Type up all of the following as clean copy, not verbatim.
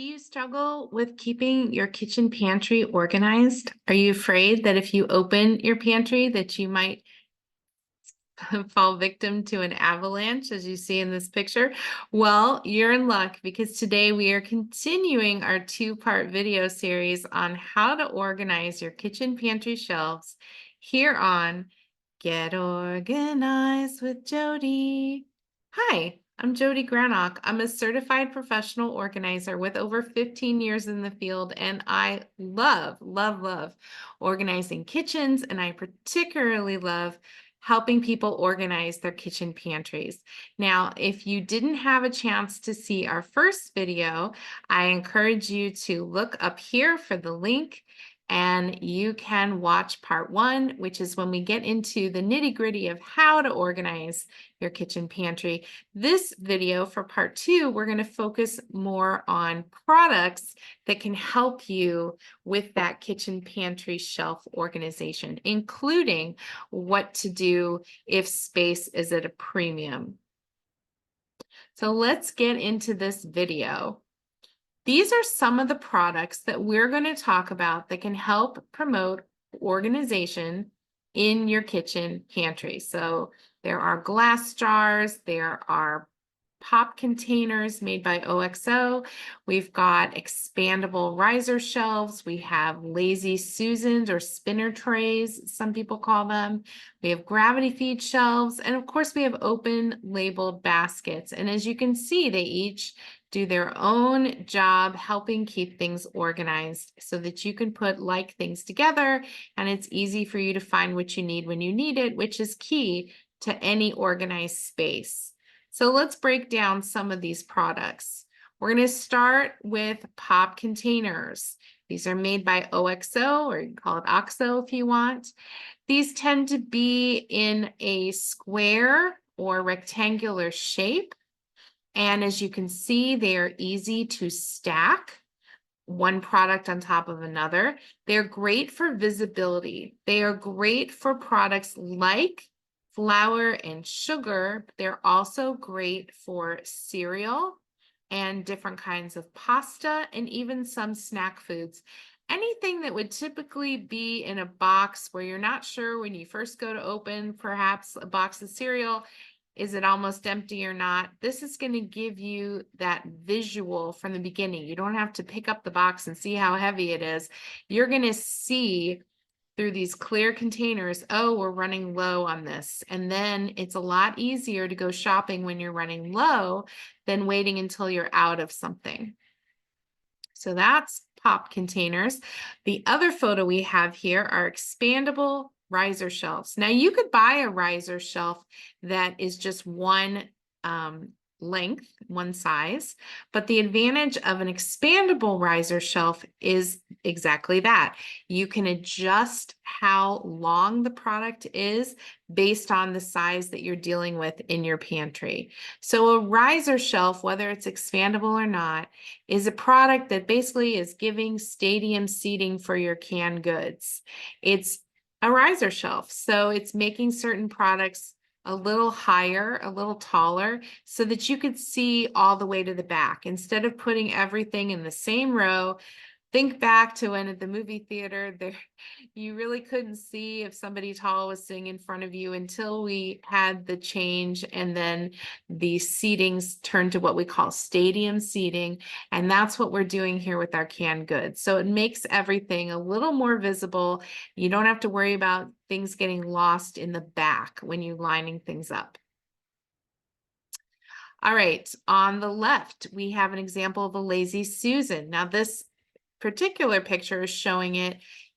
Do you struggle with keeping your kitchen pantry organized? Are you afraid that if you open your pantry that you might fall victim to an avalanche, as you see in this picture? Well, you're in luck because today we are continuing our two-part video series on how to organize your kitchen pantry shelves here on Get Organized with Jodi. Hi, I'm Jodi Granock. I'm a certified professional organizer with over 15 years in the field, and I love organizing kitchens, and I particularly love helping people organize their kitchen pantries. Now, if you didn't have a chance to see our first video, I encourage you to look up here for the link and you can watch part one, which is when we get into the nitty-gritty of how to organize your kitchen pantry. This video for part two, we're going to focus more on products that can help you with that kitchen pantry shelf organization, including what to do if space is at a premium. So let's get into this video. These are some of the products that we're going to talk about that can help promote organization in your kitchen pantry. So there are glass jars, there are pop containers made by OXO. We've got expandable riser shelves. We have lazy Susans or spinner trays, some people call them. We have gravity feed shelves. And of course, we have open labeled baskets. And as you can see, they each do their own job helping keep things organized so that you can put like things together and it's easy for you to find what you need when you need it, which is key to any organized space. So let's break down some of these products. We're going to start with pop containers. These are made by OXO, or you can call it OXO if you want. These tend to be in a square or rectangular shape. And as you can see, they are easy to stack one product on top of another. They're great for visibility. They are great for products like flour and sugar. They're also great for cereal and different kinds of pasta and even some snack foods. Anything that would typically be in a box where you're not sure when you first go to open perhaps a box of cereal, is it almost empty or not? This is going to give you that visual from the beginning. You don't have to pick up the box and see how heavy it is. You're going to see through these clear containers, oh, we're running low on this. And then it's a lot easier to go shopping when you're running low than waiting until you're out of something. So that's pop containers. The other photo we have here are expandable riser shelves. Now you could buy a riser shelf that is just one length, one size, but the advantage of an expandable riser shelf is exactly that. You can adjust how long the product is based on the size that you're dealing with in your pantry. So a riser shelf, whether it's expandable or not, is a product that basically is giving stadium seating for your canned goods. It's a riser shelf, so it's making certain products a little higher, a little taller, so that you could see all the way to the back. Instead of putting everything in the same row, think back to when at the movie theater, you really couldn't see if somebody tall was sitting in front of you until we had the change, and then the seatings turned to what we call stadium seating, and that's what we're doing here with our canned goods. So it makes everything a little more visible. You don't have to worry about things getting lost in the back when you're lining things up. All right, on the left, we have an example of a lazy Susan. Now this particular picture is showing it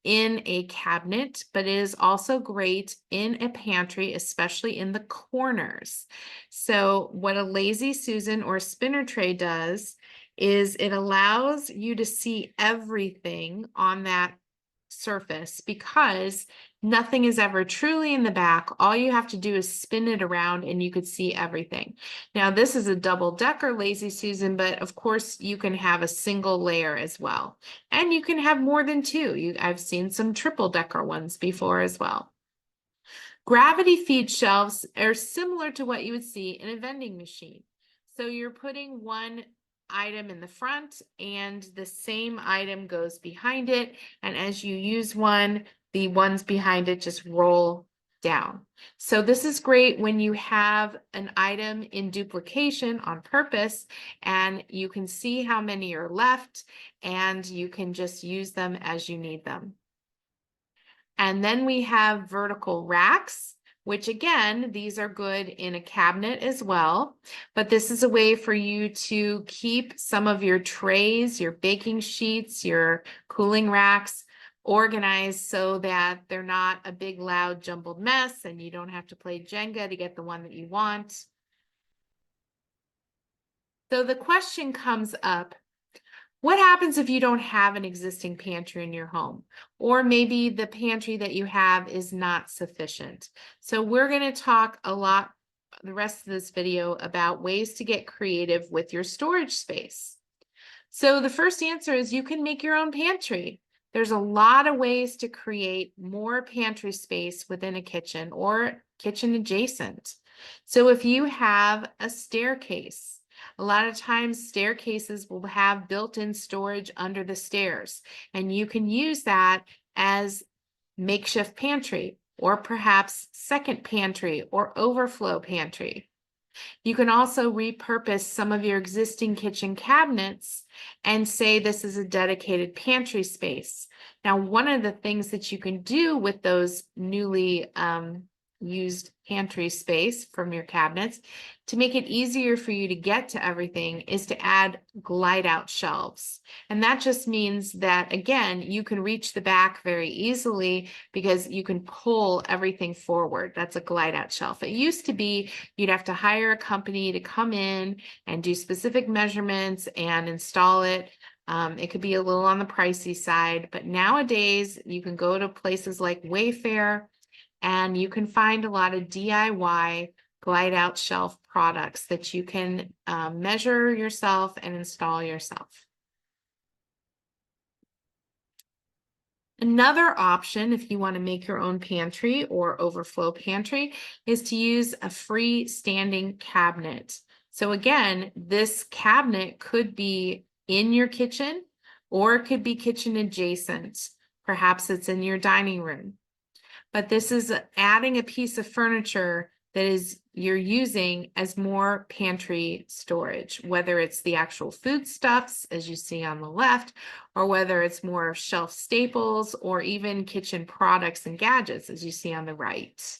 in a cabinet, but it is also great in a pantry, especially in the corners. So what a lazy Susan or spinner tray does is it allows you to see everything on that surface because nothing is ever truly in the back. All you have to do is spin it around and you could see everything. Now this is a double-decker lazy Susan, but of course you can have a single layer as well. And you can have more than two. I've seen some triple-decker ones before as well. Gravity feed shelves are similar to what you would see in a vending machine. So you're putting one item in the front and the same item goes behind it. And as you use one, the ones behind it just roll down. So this is great when you have an item in duplication on purpose and you can see how many are left and you can just use them as you need them. And then we have vertical racks, which again, these are good in a cabinet as well. But this is a way for you to keep some of your trays, your baking sheets, your cooling racks organized so that they're not a big, loud, jumbled mess and you don't have to play Jenga to get the one that you want. So the question comes up, what happens if you don't have an existing pantry in your home? Or maybe the pantry that you have is not sufficient. So we're going to talk a lot the rest of this video about ways to get creative with your storage space. So the first answer is you can make your own pantry. There's a lot of ways to create more pantry space within a kitchen or kitchen adjacent. So if you have a staircase, a lot of times staircases will have built-in storage under the stairs, and you can use that as makeshift pantry or perhaps second pantry or overflow pantry. You can also repurpose some of your existing kitchen cabinets and say this is a dedicated pantry space. Now, one of the things that you can do with those newly used pantry space from your cabinets to make it easier for you to get to everything is to add glide out shelves. And that just means that, again, you can reach the back very easily because you can pull everything forward. That's a glide out shelf. It used to be you'd have to hire a company to come in and do specific measurements and install it. It could be a little on the pricey side, but nowadays you can go to places like Wayfair and you can find a lot of DIY glide out shelf products that you can measure yourself and install yourself. Another option, if you want to make your own pantry or overflow pantry, is to use a freestanding cabinet. So again, this cabinet could be in your kitchen or it could be kitchen adjacent. Perhaps it's in your dining room. But this is adding a piece of furniture that you're using as more pantry storage, whether it's the actual foodstuffs, as you see on the left, or whether it's more shelf staples or even kitchen products and gadgets, as you see on the right.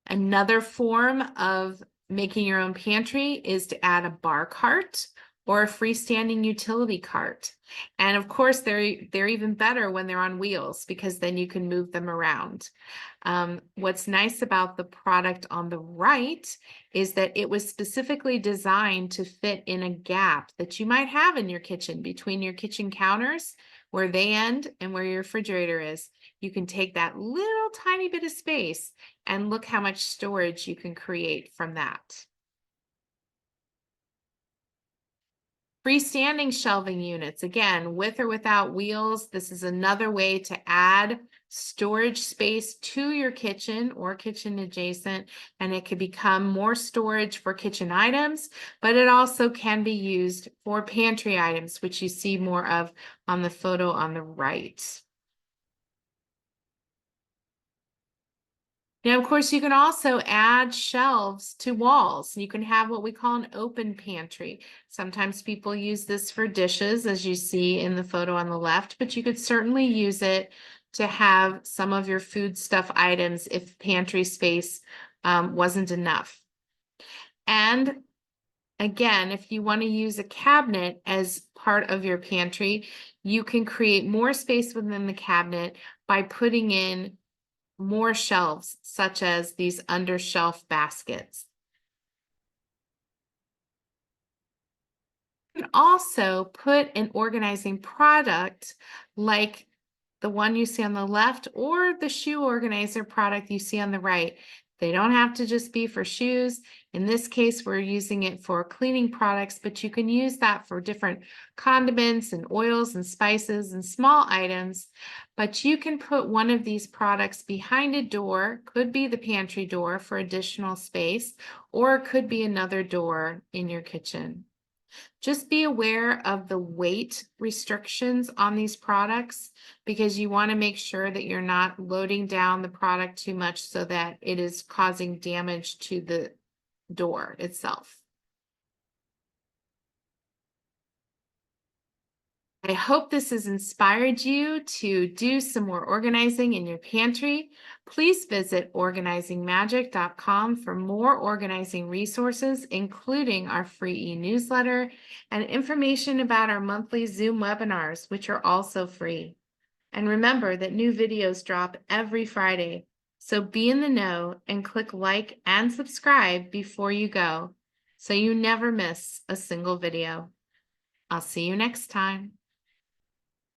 Another form of making your own pantry is to add a bar cart or a freestanding utility cart. And of course, they're even better when they're on wheels because then you can move them around. What's nice about the product on the right is that it was specifically designed to fit in a gap that you might have in your kitchen between your kitchen counters, where they end and where your refrigerator is. You can take that little tiny bit of space and look how much storage you can create from that. Freestanding shelving units, again, with or without wheels, this is another way to add storage space to your kitchen or kitchen adjacent, and it could become more storage for kitchen items, but it also can be used for pantry items, which you see more of on the photo on the right. Now, of course, you can also add shelves to walls. You can have what we call an open pantry. Sometimes people use this for dishes, as you see in the photo on the left, but you could certainly use it to have some of your foodstuff items if pantry space wasn't enough. And again, if you want to use a cabinet as part of your pantry, you can create more space within the cabinet by putting in more shelves, such as these under shelf baskets. You can also put an organizing product like the one you see on the left or the shoe organizer product you see on the right They don't have to just be for shoes. In this case, we're using it for cleaning products, but you can use that for different condiments and oils and spices and small items. But you can put one of these products behind a door, could be the pantry door for additional space, or it could be another door in your kitchen. Just be aware of the weight restrictions on these products because you want to make sure that you're not loading down the product too much so that it is causing damage to the door itself. I hope this has inspired you to do some more organizing in your pantry. Please visit organizingmagic.com for more organizing resources, including our free e-newsletter and information about our monthly Zoom webinars, which are also free. And remember that new videos drop every Friday, so be in the know and click like and subscribe before you go, so you never miss a single video. I'll see you next time.